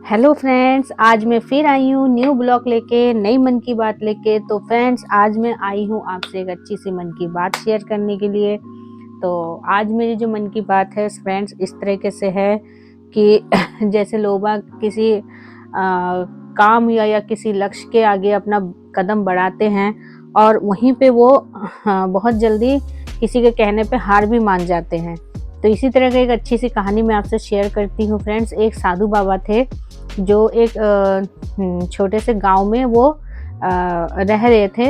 Hello friends, आज मैं फिर आई हूँ न्यू ब्लॉग लेके, नई मन की बात लेके। तो फ्रेंड्स, आज मैं आई हूँ आपसे एक अच्छी सी मन की बात शेयर करने के लिए। तो आज मेरी जो मन की बात है फ्रेंड्स इस तरीके से है कि जैसे लोग किसी काम या किसी लक्ष्य के आगे अपना कदम बढ़ाते हैं और वहीं पे वो बहुत जल्दी किसी के कहने पे हार भी मान जाते हैं। तो इसी तरह की एक अच्छी सी कहानी मैं आपसे शेयर करती हूँ फ्रेंड्स। एक साधु बाबा थे जो एक छोटे से गांव में वो रह रहे थे।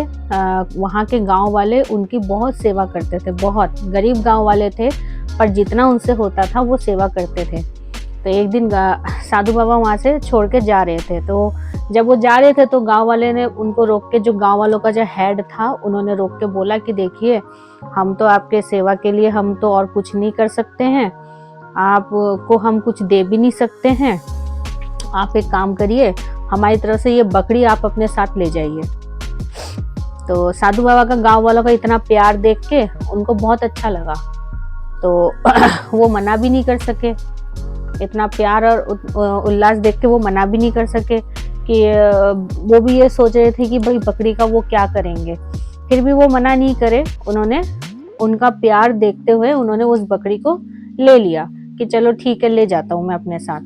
वहाँ के गांव वाले उनकी बहुत सेवा करते थे, बहुत गरीब गांव वाले थे पर जितना उनसे होता था वो सेवा करते थे। तो एक दिन साधु बाबा वहाँ से छोड़ के जा रहे थे। तो जब वो जा रहे थे तो गांव वाले ने उनको रोक के, जो गांव वालों का जो हेड था, उन्होंने रोक के बोला कि देखिए, हम तो आपके सेवा के लिए हम तो और कुछ नहीं कर सकते हैं, आपको हम कुछ दे भी नहीं सकते हैं। आप एक काम करिए, हमारी तरफ से ये बकरी आप अपने साथ ले जाइए। तो साधु बाबा का गांव वालों का इतना प्यार देख के उनको बहुत अच्छा लगा, तो वो मना भी नहीं कर सके। इतना प्यार और उल्लास देख के वो मना भी नहीं कर सके कि वो भी ये सोच रहे थे कि भाई बकरी का वो क्या करेंगे। फिर भी वो मना नहीं करे, उन्होंने उनका प्यार देखते हुए उन्होंने उस बकरी को ले लिया कि चलो ठीक है, ले जाता हूँ मैं अपने साथ।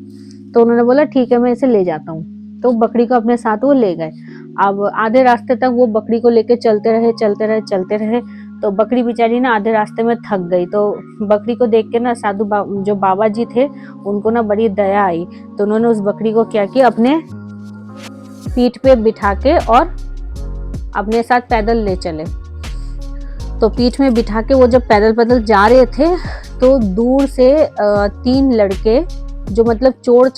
तो उन्होंने बोला ठीक है, मैं इसे ले जाता हूँ। तो बकरी को अपने साथ वो ले गए। अब आधे रास्ते तक वो बकरी को लेके चलते रहे। तो बकरी बेचारी ना आधे रास्ते में थक गई। तो बकरी को देख के ना जो बाबा जी थे उनको ना बड़ी दया आई। तो उन्होंने उस बकरी को क्या किया, अपने पीठ पे बिठा के और अपने साथ पैदल ले चले। तो पीठ में बिठा के वो जब पैदल पैदल जा रहे थे तो दूर से 3 लड़के, जो मतलब चोर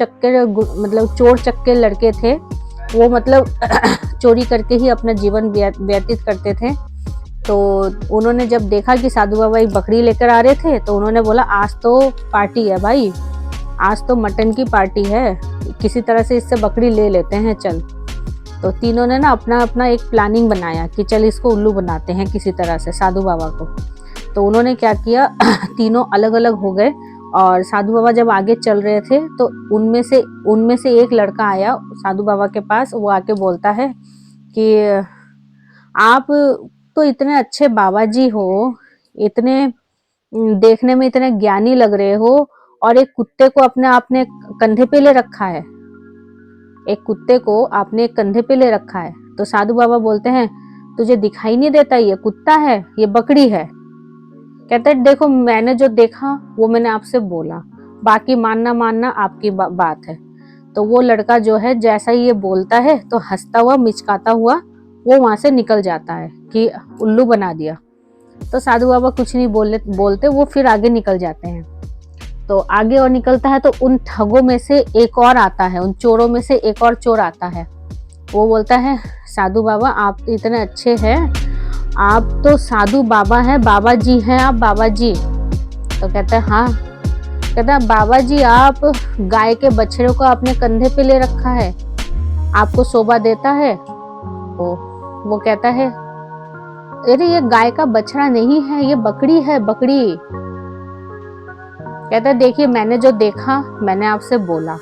चक्के लड़के थे, वो मतलब चोरी करके ही अपना जीवन व्यतीत करते थे। तो उन्होंने जब देखा कि साधु बाबा एक बकरी लेकर आ रहे थे तो उन्होंने बोला आज तो पार्टी है भाई, आज तो मटन की पार्टी है, किसी तरह से इससे बकरी ले लेते हैं, चल। तो तीनों ने ना अपना अपना एक प्लानिंग बनाया कि चल इसको उल्लू बनाते हैं किसी तरह से, साधु बाबा को। तो उन्होंने क्या किया, तीनों अलग अलग हो गए और साधु बाबा जब आगे चल रहे थे तो उनमें से एक लड़का आया साधु बाबा के पास। वो आके बोलता है कि आप तो इतने अच्छे बाबा जी हो, इतने देखने में इतने ज्ञानी लग रहे हो, और एक कुत्ते को आपने कंधे पे ले रखा है, एक कुत्ते को आपने कंधे पे ले रखा है। तो साधु बाबा बोलते हैं तुझे दिखाई नहीं देता, ये कुत्ता है, ये बकरी है। कहते हैं देखो, मैंने जो देखा वो मैंने आपसे बोला, बाकी मानना आपकी बात है। तो वो लड़का जो है जैसा ही ये बोलता है तो हंसता हुआ मिचकाता हुआ वो वहां से निकल जाता है कि उल्लू बना दिया। तो साधु बाबा कुछ नहीं बोलते, वो फिर आगे निकल जाते हैं। तो आगे और निकलता है तो उन ठगों में से एक और आता है, उन चोरों में से एक और चोर आता है। वो बोलता है साधु बाबा आप तो इतने अच्छे हैं, आप तो साधु बाबा हैं, बाबा जी हैं आप, बाबा जी। तो कहता है हाँ। कहता है बाबा जी, आप गाय के बछड़े को अपने कंधे पे ले रखा है, आपको शोभा देता है? वो कहता है अरे ये गाय का बछड़ा नहीं है, ये बकरी है, बकरी। कहता है देखिए, मैंने जो देखा मैंने आपसे बोला,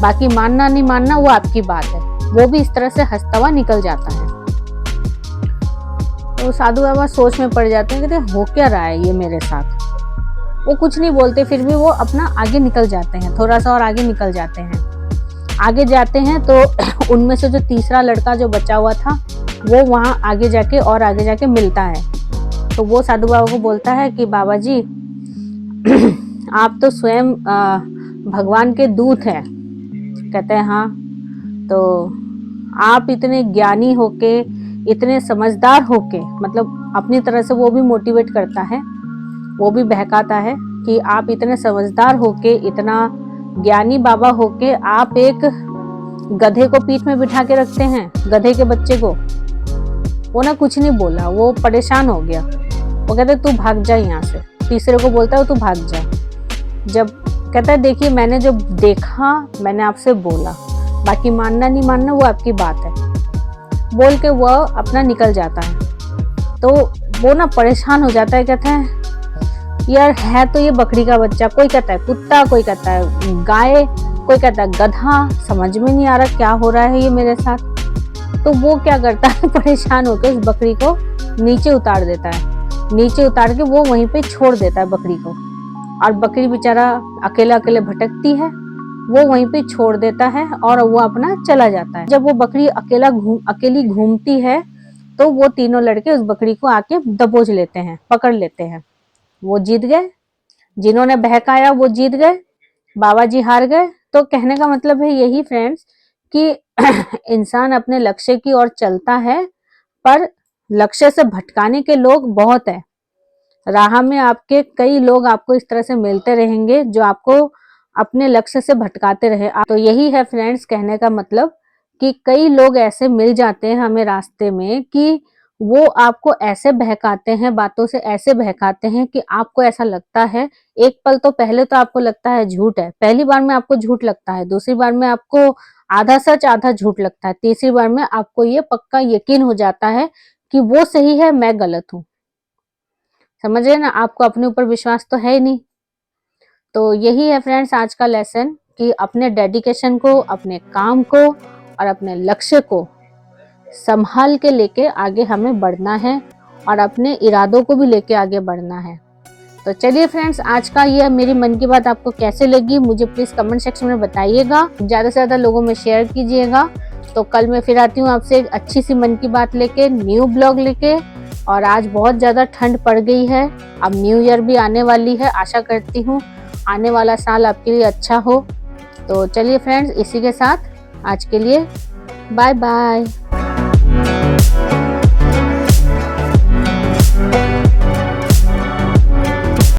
बाकी मानना नहीं मानना वो आपकी बात है। वो भी इस तरह से हंसता हुआ निकल जाता है। तो साधु बाबा सोच में पड़ जाते हैं, कहते हो क्या रहा है ये मेरे साथ। वो कुछ नहीं बोलते, फिर भी वो अपना आगे निकल जाते हैं, थोड़ा सा और आगे निकल जाते हैं। आगे जाते हैं तो उनमें से जो तीसरा लड़का जो बचा हुआ था वो वहां आगे जाके मिलता है। तो वो साधु बाबा को बोलता है कि बाबा जी आप तो स्वयं भगवान के दूत हैं। कहते हैं हाँ। तो आप इतने ज्ञानी होके, इतने समझदार होके, मतलब अपनी तरह से वो भी मोटिवेट करता है, वो भी बहकाता है कि आप इतने समझदार होके, इतना ज्ञानी बाबा होके आप एक गधे को पीठ में बिठा के रखते हैं, गधे के बच्चे को। वो ना कुछ नहीं बोला, वो परेशान हो गया। वो कहते तू भाग जा यहाँ से। तीसरे को बोलता है तू भाग जा। जब कहता है देखिए, मैंने जो देखा मैंने आपसे बोला, बाकी मानना नहीं मानना वो आपकी बात है। बोल के वो अपना निकल जाता है। तो वो ना परेशान हो जाता है, कहता है यार है तो ये बकरी का बच्चा, कोई कहता है कुत्ता, कोई कहता है गाय, कोई कहता है गधा, समझ में नहीं आ रहा क्या हो रहा है ये मेरे साथ। तो वो क्या करता है, परेशान होकर उस बकरी को नीचे उतार देता है। नीचे उतार के वो वहीं पे छोड़ देता है बकरी को, और बकरी बेचारा अकेले अकेले भटकती है, वो वहीं पे छोड़ देता है और वो अपना चला जाता है। जब वो बकरी अकेली घूमती है तो वो तीनों लड़के उस बकरी को आके दबोच लेते हैं, पकड़ लेते हैं। वो जीत गए, जिन्होंने बहकाया वो जीत गए, बाबा जी हार गए। तो कहने का मतलब है यही फ्रेंड्स कि इंसान अपने लक्ष्य की ओर चलता है, पर लक्ष्य से भटकाने के लोग बहुत है। राह में आपके कई लोग आपको इस तरह से मिलते रहेंगे जो आपको अपने लक्ष्य से भटकाते रहे। तो यही है फ्रेंड्स कहने का मतलब कि कई लोग ऐसे मिल जाते हैं हमें रास्ते में कि वो आपको ऐसे बहकाते हैं, बातों से ऐसे बहकाते हैं कि आपको ऐसा लगता है, एक पल तो पहले तो आपको लगता है झूठ है, पहली बार में आपको झूठ लगता है, दूसरी बार में आपको आधा सच आधा झूठ लगता है, तीसरी बार में आपको ये पक्का यकीन हो जाता है कि वो सही है, मैं गलत हूँ। समझ रहे ना, आपको अपने ऊपर विश्वास तो है ही नहीं। तो यही है फ्रेंड्स आज का लेसन कि अपने डेडिकेशन को, अपने काम को और अपने लक्ष्य को संभाल के लेके आगे हमें बढ़ना है और अपने इरादों को भी लेके आगे बढ़ना है। तो चलिए फ्रेंड्स, आज का ये मेरी मन की बात आपको कैसे लगी मुझे प्लीज कमेंट सेक्शन में बताइएगा, ज्यादा से ज्यादा लोगों में शेयर कीजिएगा। तो कल मैं फिर आती हूँ आपसे एक अच्छी सी मन की बात लेके, न्यू ब्लॉग लेके। और आज बहुत ज्यादा ठंड पड़ गई है, अब न्यू ईयर भी आने वाली है, आशा करती हूँ आने वाला साल आपके लिए अच्छा हो। तो चलिए फ्रेंड्स, इसी के साथ आज के लिए बाय बाय।